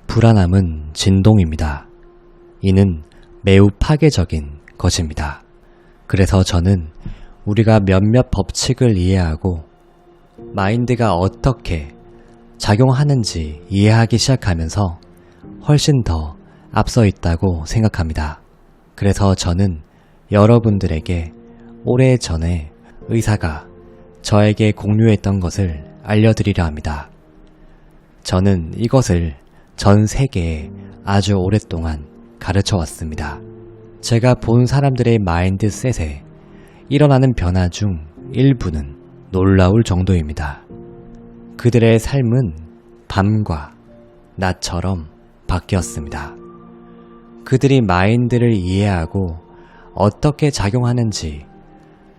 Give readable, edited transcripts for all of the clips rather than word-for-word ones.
불안함은 진동입니다. 이는 매우 파괴적인 것입니다. 그래서 저는 우리가 몇몇 법칙을 이해하고 마인드가 어떻게 작용하는지 이해하기 시작하면서 훨씬 더 앞서 있다고 생각합니다. 그래서 저는 여러분들에게 오래전에 의사가 저에게 공유했던 것을 알려드리려 합니다. 저는 이것을 전 세계에 아주 오랫동안 가르쳐 왔습니다. 제가 본 사람들의 마인드셋에 일어나는 변화 중 일부는 놀라울 정도입니다. 그들의 삶은 밤과 낮처럼 바뀌었습니다. 그들이 마인드를 이해하고 어떻게 작용하는지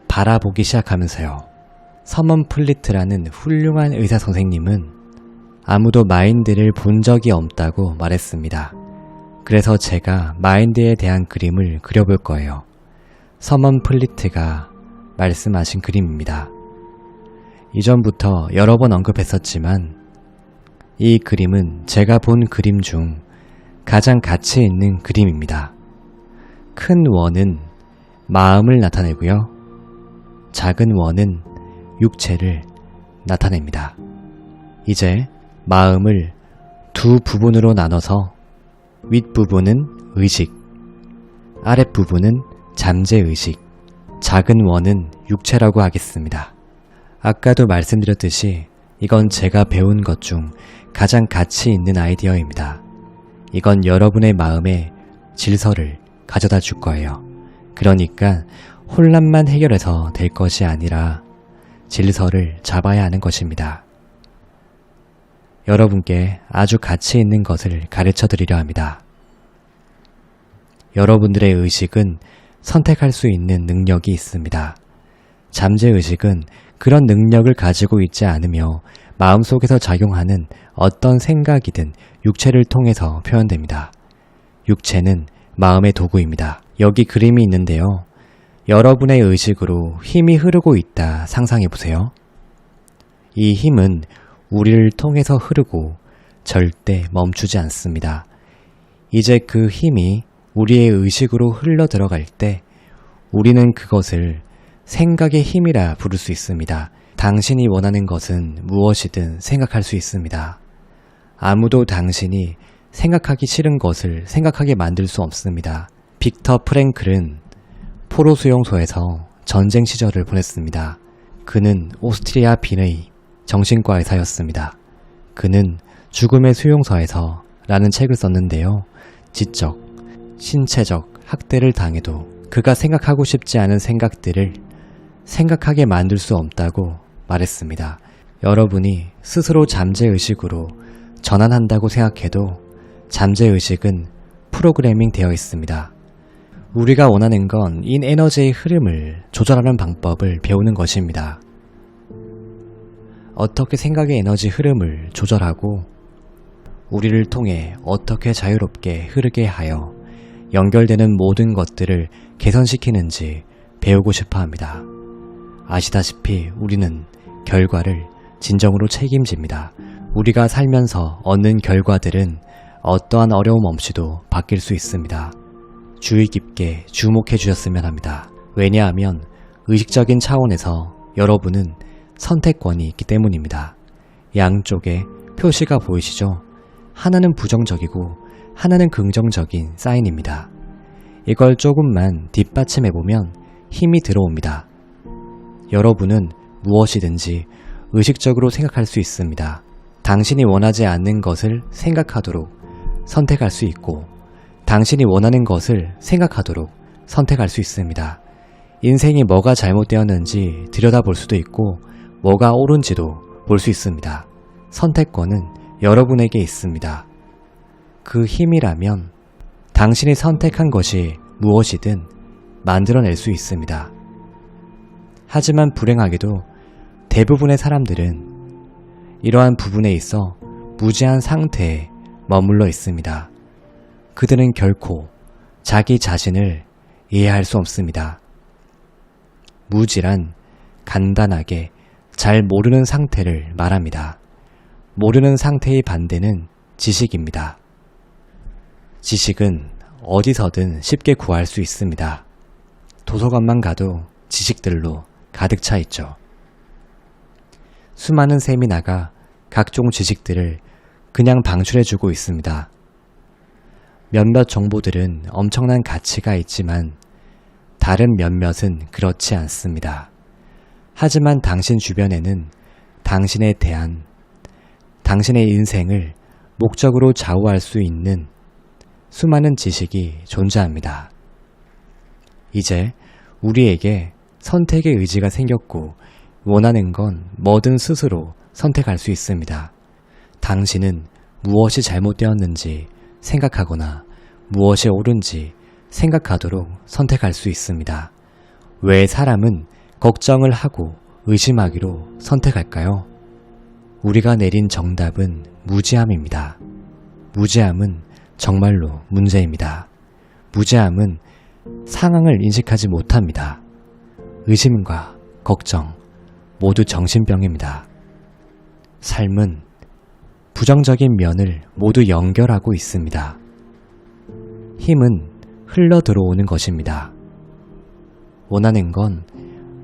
바라보기 시작하면서요. 서먼 플리트라는 훌륭한 의사 선생님은 아무도 마인드를 본 적이 없다고 말했습니다. 그래서 제가 마인드에 대한 그림을 그려볼 거예요. 서먼 플리트가 말씀하신 그림입니다. 이전부터 여러 번 언급했었지만 이 그림은 제가 본 그림 중 가장 가치 있는 그림입니다. 큰 원은 마음을 나타내고요. 작은 원은 육체를 나타냅니다. 이제 마음을 두 부분으로 나눠서 윗부분은 의식, 아랫부분은 잠재의식, 작은 원은 육체라고 하겠습니다. 아까도 말씀드렸듯이 이건 제가 배운 것 중 가장 가치 있는 아이디어입니다. 이건 여러분의 마음에 질서를 가져다 줄 거예요. 그러니까 혼란만 해결해서 될 것이 아니라 질서를 잡아야 하는 것입니다. 여러분께 아주 가치 있는 것을 가르쳐 드리려 합니다. 여러분들의 의식은 선택할 수 있는 능력이 있습니다. 잠재의식은 그런 능력을 가지고 있지 않으며 마음속에서 작용하는 어떤 생각이든 육체를 통해서 표현됩니다. 육체는 마음의 도구입니다. 여기 그림이 있는데요. 여러분의 의식으로 힘이 흐르고 있다 상상해보세요. 이 힘은 우리를 통해서 흐르고 절대 멈추지 않습니다. 이제 그 힘이 우리의 의식으로 흘러 들어갈 때 우리는 그것을 생각의 힘이라 부를 수 있습니다. 당신이 원하는 것은 무엇이든 생각할 수 있습니다. 아무도 당신이 생각하기 싫은 것을 생각하게 만들 수 없습니다. 빅터 프랭클은 포로 수용소에서 전쟁 시절을 보냈습니다. 그는 오스트리아 빈의 정신과 의사였습니다. 그는 죽음의 수용소에서 라는 책을 썼는데요. 지적, 신체적 학대를 당해도 그가 생각하고 싶지 않은 생각들을 생각하게 만들 수 없다고 말했습니다. 여러분이 스스로 잠재의식으로 전환한다고 생각해도 잠재의식은 프로그래밍 되어 있습니다. 우리가 원하는 건 이 에너지의 흐름을 조절하는 방법을 배우는 것입니다. 어떻게 생각의 에너지 흐름을 조절하고 우리를 통해 어떻게 자유롭게 흐르게 하여 연결되는 모든 것들을 개선시키는지 배우고 싶어 합니다. 아시다시피 우리는 결과를 진정으로 책임집니다. 우리가 살면서 얻는 결과들은 어떠한 어려움 없이도 바뀔 수 있습니다. 주의 깊게 주목해 주셨으면 합니다. 왜냐하면 의식적인 차원에서 여러분은 선택권이 있기 때문입니다. 양쪽에 표시가 보이시죠? 하나는 부정적이고 하나는 긍정적인 사인입니다. 이걸 조금만 뒷받침해보면 힘이 들어옵니다. 여러분은 무엇이든지 의식적으로 생각할 수 있습니다. 당신이 원하지 않는 것을 생각하도록 선택할 수 있고 당신이 원하는 것을 생각하도록 선택할 수 있습니다. 인생이 뭐가 잘못되었는지 들여다볼 수도 있고 뭐가 옳은지도 볼 수 있습니다. 선택권은 여러분에게 있습니다. 그 힘이라면 당신이 선택한 것이 무엇이든 만들어낼 수 있습니다. 하지만 불행하게도 대부분의 사람들은 이러한 부분에 있어 무지한 상태에 머물러 있습니다. 그들은 결코 자기 자신을 이해할 수 없습니다. 무지란 간단하게 잘 모르는 상태를 말합니다. 모르는 상태의 반대는 지식입니다. 지식은 어디서든 쉽게 구할 수 있습니다. 도서관만 가도 지식들로 가득 차 있죠. 수많은 세미나가 각종 지식들을 그냥 방출해주고 있습니다. 몇몇 정보들은 엄청난 가치가 있지만 다른 몇몇은 그렇지 않습니다. 하지만 당신 주변에는 당신에 대한 당신의 인생을 목적으로 좌우할 수 있는 수많은 지식이 존재합니다. 이제 우리에게 선택의 의지가 생겼고 원하는 건 뭐든 스스로 선택할 수 있습니다. 당신은 무엇이 잘못되었는지 생각하거나 무엇이 옳은지 생각하도록 선택할 수 있습니다. 왜 사람은 걱정을 하고 의심하기로 선택할까요? 우리가 내린 정답은 무지함입니다. 무지함은 정말로 문제입니다. 무지함은 상황을 인식하지 못합니다. 의심과 걱정 모두 정신병입니다. 삶은 부정적인 면을 모두 연결하고 있습니다. 힘은 흘러 들어오는 것입니다. 원하는 건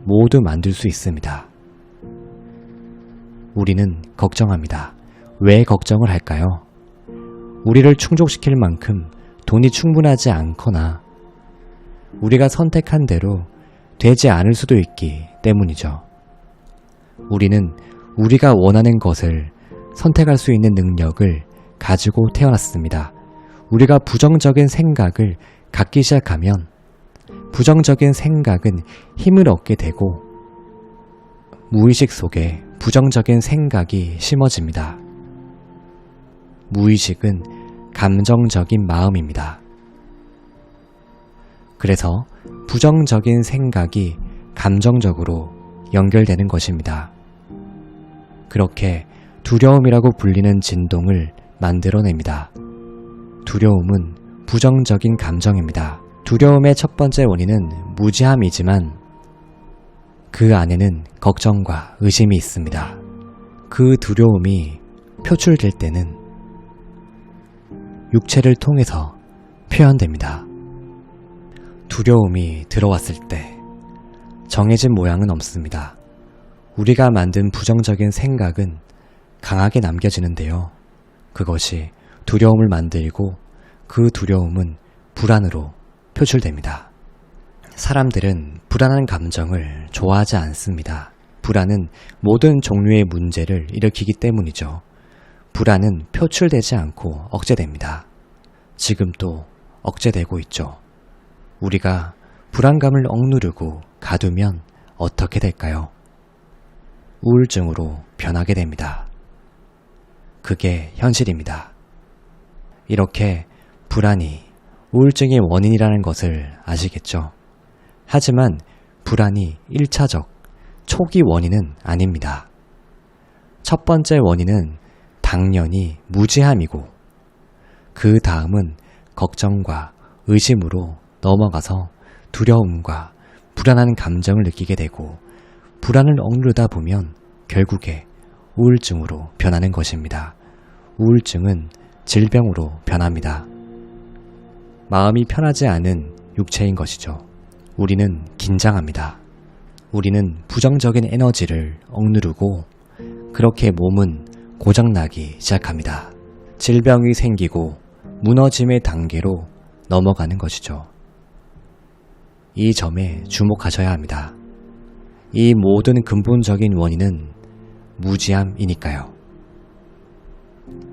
모두 만들 수 있습니다. 우리는 걱정합니다. 왜 걱정을 할까요? 우리를 충족시킬 만큼 돈이 충분하지 않거나 우리가 선택한 대로 되지 않을 수도 있기 때문이죠. 우리는 우리가 원하는 것을 선택할 수 있는 능력을 가지고 태어났습니다. 우리가 부정적인 생각을 갖기 시작하면 부정적인 생각은 힘을 얻게 되고 무의식 속에 부정적인 생각이 심어집니다. 무의식은 감정적인 마음입니다. 그래서 부정적인 생각이 감정적으로 연결되는 것입니다. 그렇게 두려움이라고 불리는 진동을 만들어냅니다. 두려움은 부정적인 감정입니다. 두려움의 첫 번째 원인은 무지함이지만 그 안에는 걱정과 의심이 있습니다. 그 두려움이 표출될 때는 육체를 통해서 표현됩니다. 두려움이 들어왔을 때 정해진 모양은 없습니다. 우리가 만든 부정적인 생각은 강하게 남겨지는데요. 그것이 두려움을 만들고 그 두려움은 불안으로 표출됩니다. 사람들은 불안한 감정을 좋아하지 않습니다. 불안은 모든 종류의 문제를 일으키기 때문이죠. 불안은 표출되지 않고 억제됩니다. 지금 또 억제되고 있죠. 우리가 불안감을 억누르고 가두면 어떻게 될까요? 우울증으로 변하게 됩니다. 그게 현실입니다. 이렇게 불안이 우울증의 원인이라는 것을 아시겠죠? 하지만 불안이 1차적, 초기 원인은 아닙니다. 첫 번째 원인은 당연히 무지함이고 그 다음은 걱정과 의심으로 넘어가서 두려움과 불안한 감정을 느끼게 되고 불안을 억누르다 보면 결국에 우울증으로 변하는 것입니다. 우울증은 질병으로 변합니다. 마음이 편하지 않은 육체인 것이죠. 우리는 긴장합니다. 우리는 부정적인 에너지를 억누르고 그렇게 몸은 고장나기 시작합니다. 질병이 생기고 무너짐의 단계로 넘어가는 것이죠. 이 점에 주목하셔야 합니다. 이 모든 근본적인 원인은 무지함이니까요.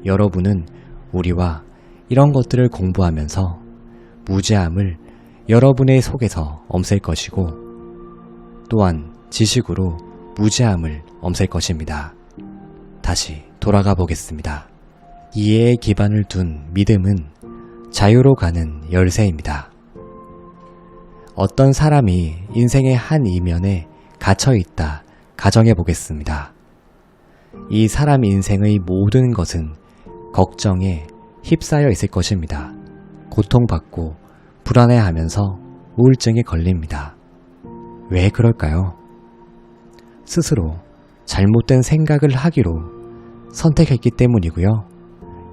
여러분은 우리와 이런 것들을 공부하면서 무지함을 여러분의 속에서 없앨 것이고 또한 지식으로 무지함을 없앨 것입니다. 다시 돌아가 보겠습니다. 이해의 기반을 둔 믿음은 자유로 가는 열쇠입니다. 어떤 사람이 인생의 한 이면에 갇혀 있다 가정해 보겠습니다. 이 사람 인생의 모든 것은 걱정에 휩싸여 있을 것입니다. 고통받고 불안해하면서 우울증에 걸립니다. 왜 그럴까요? 스스로 잘못된 생각을 하기로 선택했기 때문이고요.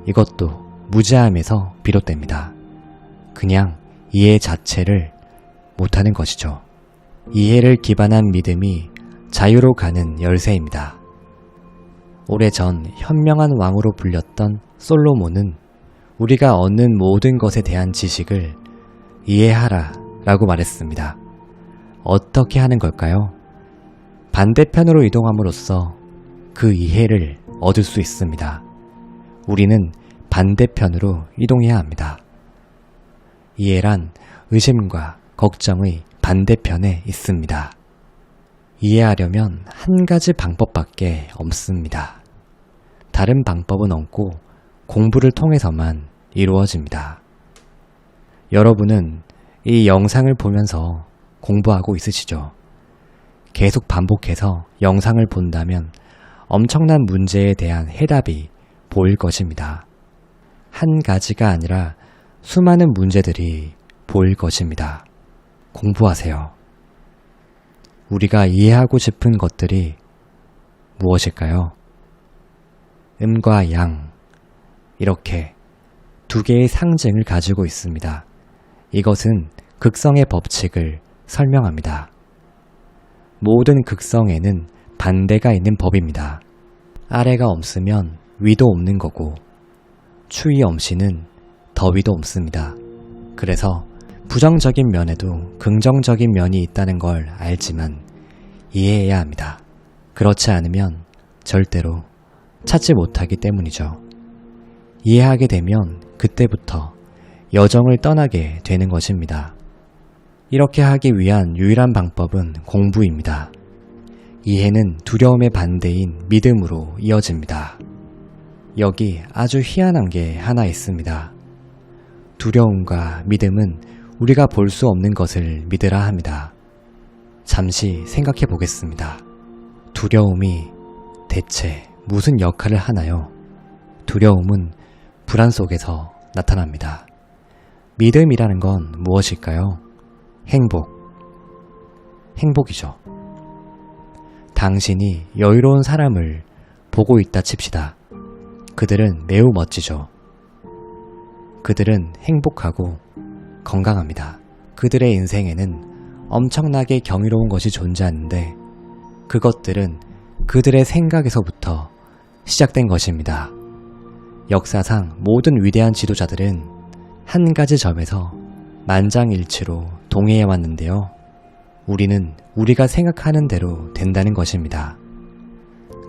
이것도 무지함에서 비롯됩니다. 그냥 이해 자체를 못하는 것이죠. 이해를 기반한 믿음이 자유로 가는 열쇠입니다. 오래전 현명한 왕으로 불렸던 솔로몬은 우리가 얻는 모든 것에 대한 지식을 이해하라 라고 말했습니다. 어떻게 하는 걸까요? 반대편으로 이동함으로써 그 이해를 얻을 수 있습니다. 우리는 반대편으로 이동해야 합니다. 이해란 의심과 걱정의 반대편에 있습니다. 이해하려면 한 가지 방법밖에 없습니다. 다른 방법은 없고 공부를 통해서만 이루어집니다. 여러분은 이 영상을 보면서 공부하고 있으시죠? 계속 반복해서 영상을 본다면 엄청난 문제에 대한 해답이 보일 것입니다. 한 가지가 아니라 수많은 문제들이 보일 것입니다. 공부하세요. 우리가 이해하고 싶은 것들이 무엇일까요? 음과 양, 이렇게 두 개의 상징을 가지고 있습니다. 이것은 극성의 법칙을 설명합니다. 모든 극성에는 반대가 있는 법입니다. 아래가 없으면 위도 없는 거고 추위 없이는 더위도 없습니다. 그래서 부정적인 면에도 긍정적인 면이 있다는 걸 알지만 이해해야 합니다. 그렇지 않으면 절대로 찾지 못하기 때문이죠. 이해하게 되면 그때부터 여정을 떠나게 되는 것입니다. 이렇게 하기 위한 유일한 방법은 공부입니다. 이해는 두려움의 반대인 믿음으로 이어집니다. 여기 아주 희한한 게 하나 있습니다. 두려움과 믿음은 우리가 볼 수 없는 것을 믿으라 합니다. 잠시 생각해 보겠습니다. 두려움이 대체 무슨 역할을 하나요? 두려움은 불안 속에서 나타납니다. 믿음이라는 건 무엇일까요? 행복이죠. 당신이 여유로운 사람을 보고 있다 칩시다. 그들은 매우 멋지죠. 그들은 행복하고 건강합니다. 그들의 인생에는 엄청나게 경이로운 것이 존재하는데 그것들은 그들의 생각에서부터 시작된 것입니다. 역사상 모든 위대한 지도자들은 한 가지 점에서 만장일치로 동의해 왔는데요. 우리는 우리가 생각하는 대로 된다는 것입니다.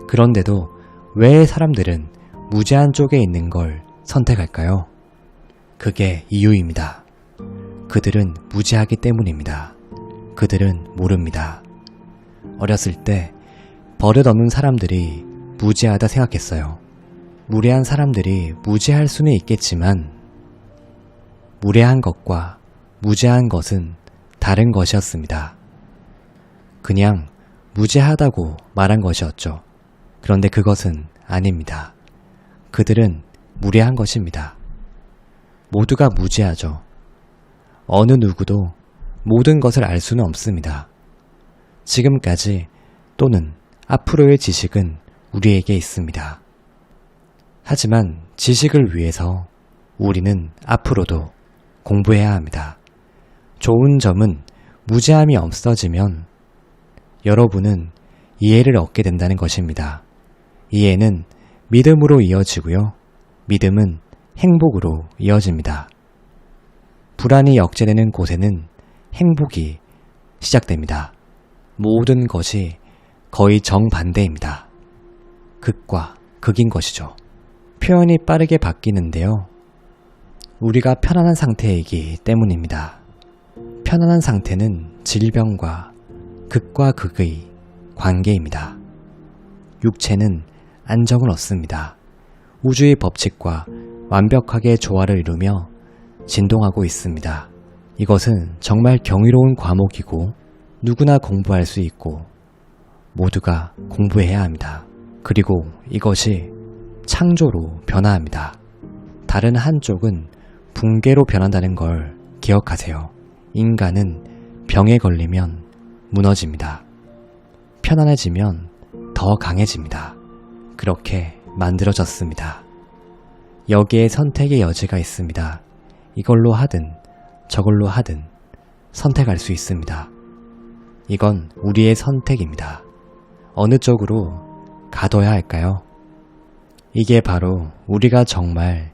그런데도 왜 사람들은 무제한 쪽에 있는 걸 선택할까요? 그게 이유입니다. 그들은 무지하기 때문입니다. 그들은 모릅니다. 어렸을 때 버릇없는 사람들이 무지하다 생각했어요. 무례한 사람들이 무지할 수는 있겠지만 무례한 것과 무지한 것은 다른 것이었습니다. 그냥 무지하다고 말한 것이었죠. 그런데 그것은 아닙니다. 그들은 무례한 것입니다. 모두가 무지하죠. 어느 누구도 모든 것을 알 수는 없습니다. 지금까지 또는 앞으로의 지식은 우리에게 있습니다. 하지만 지식을 위해서 우리는 앞으로도 공부해야 합니다. 좋은 점은 무지함이 없어지면 여러분은 이해를 얻게 된다는 것입니다. 이해는 믿음으로 이어지고요. 믿음은 행복으로 이어집니다. 불안이 억제되는 곳에는 행복이 시작됩니다. 모든 것이 거의 정반대입니다. 극과 극인 것이죠. 표현이 빠르게 바뀌는데요. 우리가 편안한 상태이기 때문입니다. 편안한 상태는 질병과 극과 극의 관계입니다. 육체는 안정을 얻습니다. 우주의 법칙과 완벽하게 조화를 이루며 진동하고 있습니다. 이것은 정말 경이로운 과목이고 누구나 공부할 수 있고 모두가 공부해야 합니다. 그리고 이것이 창조로 변화합니다. 다른 한쪽은 붕괴로 변한다는 걸 기억하세요. 인간은 병에 걸리면 무너집니다. 편안해지면 더 강해집니다. 그렇게 만들어졌습니다. 여기에 선택의 여지가 있습니다. 이걸로 하든 저걸로 하든 선택할 수 있습니다. 이건 우리의 선택입니다. 어느 쪽으로 가둬야 할까요? 이게 바로 우리가 정말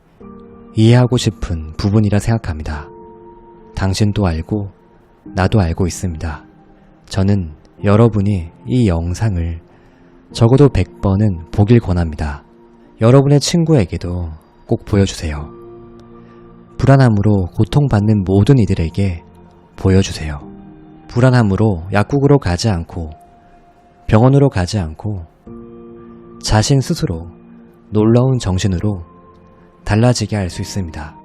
이해하고 싶은 부분이라 생각합니다. 당신도 알고 나도 알고 있습니다. 저는 여러분이 이 영상을 적어도 100번은 보길 권합니다. 여러분의 친구에게도 꼭 보여주세요. 불안함으로 고통받는 모든 이들에게 보여주세요. 불안함으로 약국으로 가지 않고 병원으로 가지 않고 자신 스스로 놀라운 정신으로 달라지게 할 수 있습니다.